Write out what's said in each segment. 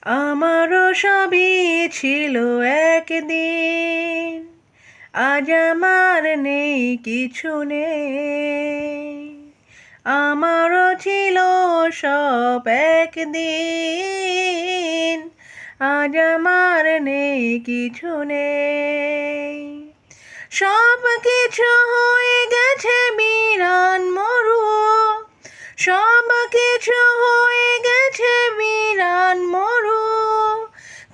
আমারও সবই ছিল একদিন, আজ আমার নেই কিছু নেই। আমারও ছিল সব একদিন, আজ আমার নেই কিছু নেই। সব কিছু হয়ে গেছে বিরান মরু, সব কিছু হয়ে গেছে বিরান মরু।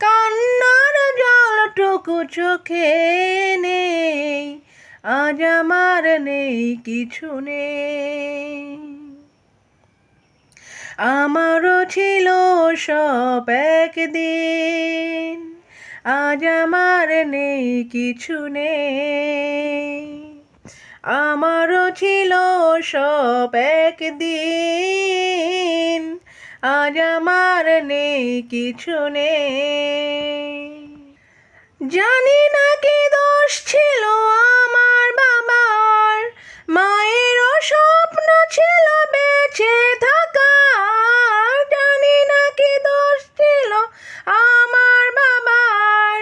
কান্নার জলটুকু চোখে নেই, আজ আমার নেই কিছু নেই। আমারও ছিল সব একদিন, আজ আমার নেই কিছু নেই। আমারও ছিল সব একদিন, আজ আমার নেই কিছু নেই। জানি না কি দোষ ছিল আমার বাবার, মায়েরও স্বপ্ন ছিল বেঁচে থাকার। জানি না কি দোষ ছিল আমার বাবার,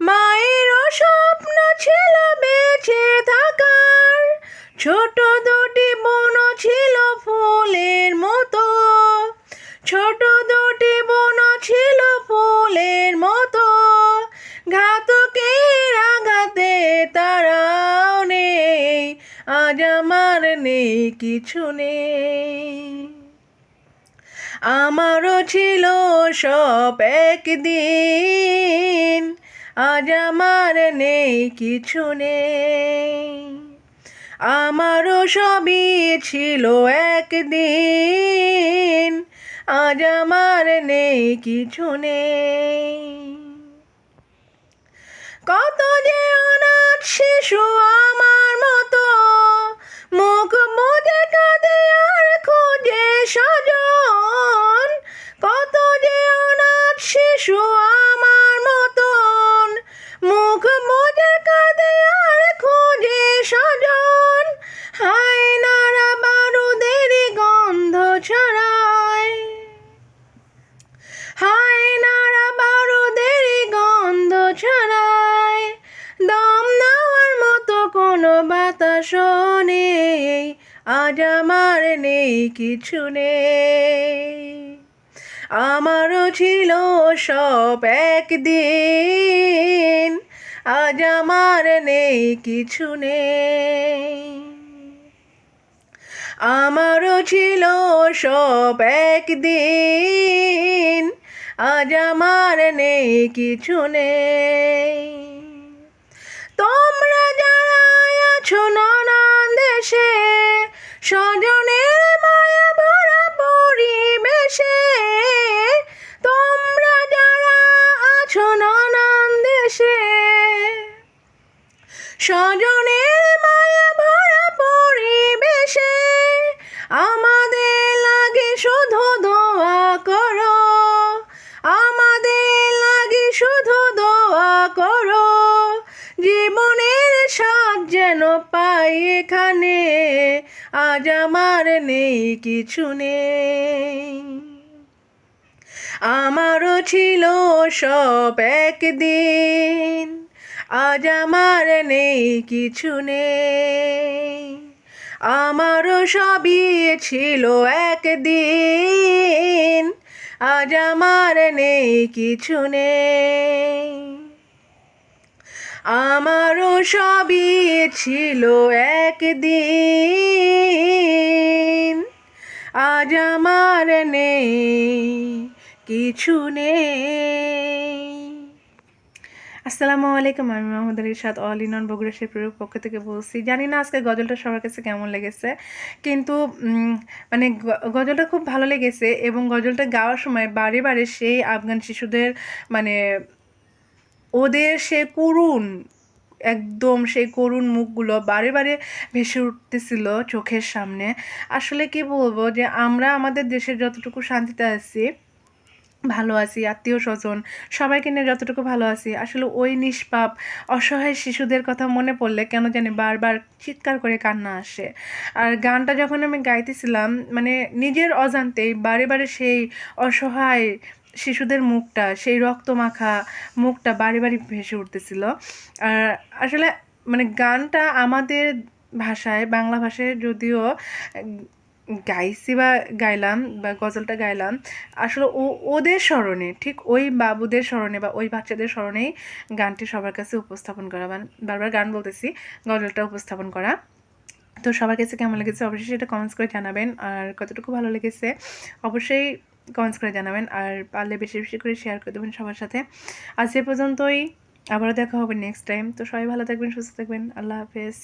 মায়েরও স্বপ্ন ছিল বেঁচে থাকার। ছোট দুটি বোন ছিল ফুলের মতো, ছোট দুটি বোন ছিল ফুলের মতো। ঘাতকের আঘাতে তারাও নেই, আজ আমার নেই কিছু নেই। আমারও ছিল সব একদিন, আজ আমার নেই কিছু নেই। আমারও সবই ছিল একদিন, আজ আমার নেই কিছু নেই। কত যে অনাথ শিশু আমার মতো, মুখ বুজে কাঁদে আর খোঁজে স্বজন। কত যে অনাথ শিশু আমার মতন, মুখ বুজে কাঁদে আর খোঁজে স্বজন। হায়নারা বারুদের গন্ধ ছড়ায়, হায়নারা বারুদের গন্ধ ছড়ায়। দম নেওয়ার মতো কোনো বাতাসও নেই, আজ আমার নেই কিছু নেই। আমারও ছিল সব একদিন, আজ আমার নেই কিছু নেই। আমারও ছিল সব একদিন, আজ আমার নেই কিছু নেই। তোমরা যারা আছো নানান দেশে, স্বজনের মায়া ভরা পরিবেশে। তোমরা যারা আছো নানান দেশে, স্বজনের মায়া ভরা পরিবেশে। আমাদের লাগে শুধু দোয়া করো, আমাদের লাগে শুধু দোয়া করো। জীবনের স্বাদ যেন পাই এখানে, আজ আমার নেই কিছু নেই। আমারও ছিল সব একদিন, আজ আমার নেই কিছু নেই। আমারও সবই ছিল একদিন, আজ আমার নেই কিছু নেই। আমারও সবই ছিল একদিন, আজ আমার নেই কিছু নেই। আসসালামু আলাইকুম, আমি মাহমুদুল ইরশাদ অল ইন অন বগুড়া শেরপুরের পক্ষ থেকে বলছি। জানি না আজকে গজলটা সবার কাছে কেমন লেগেছে, কিন্তু মানে গজলটা খুব ভালো লেগেছে। এবং গজলটা গাওয়ার সময় বারে বারে সেই আফগান শিশুদের মানে ওদের সে করুণ, একদম সেই করুণ মুখগুলো বারে বারে ভেসে উঠতেছিল চোখের সামনে। আসলে কি বলবো, যে আমরা আমাদের দেশের যতটুকু শান্তিতে আছি, ভালো আছি, আত্মীয় স্বজন সবাইকে নিয়ে যতটুকু ভালো আছি, আসলে ওই নিষ্পাপ অসহায় শিশুদের কথা মনে পড়লে কেন জানি বারবার চিৎকার করে কান্না আসে। আর গানটা যখন আমি গাইতেছিলাম, মানে নিজের অজান্তেই বারে বারে সেই অসহায় শিশুদের মুখটা, সেই রক্তমাখা মুখটা বাড়ি বাড়ি ভেসে উঠতেছিল। আর আসলে মানে গানটা আমাদের ভাষায়, বাংলা ভাষায় যদিও গাইছি বা গাইলাম বা গজলটা গাইলাম, আসলে ওদের স্মরণে, ঠিক ওই বাবুদের স্মরণে বা ওই বাচ্চাদের স্মরণেই গানটি সবার কাছে উপস্থাপন করা, বারবার গান বলতেছি, গজলটা উপস্থাপন করা। তো সবার কাছে কেমন লেগেছে অবশ্যই সেটা কমেন্টস করে জানাবেন, আর কতটুকু ভালো লেগেছে অবশ্যই কমেন্টস করে জানাবেন, আর পারলে বেশি বেশি করে শেয়ার করে দেবেন সবার সাথে। আজ এ পর্যন্তই, আবারও দেখা হবে নেক্সট টাইম। তো সবাই ভালো থাকবেন, সুস্থ থাকবেন, আল্লাহ হাফেজ।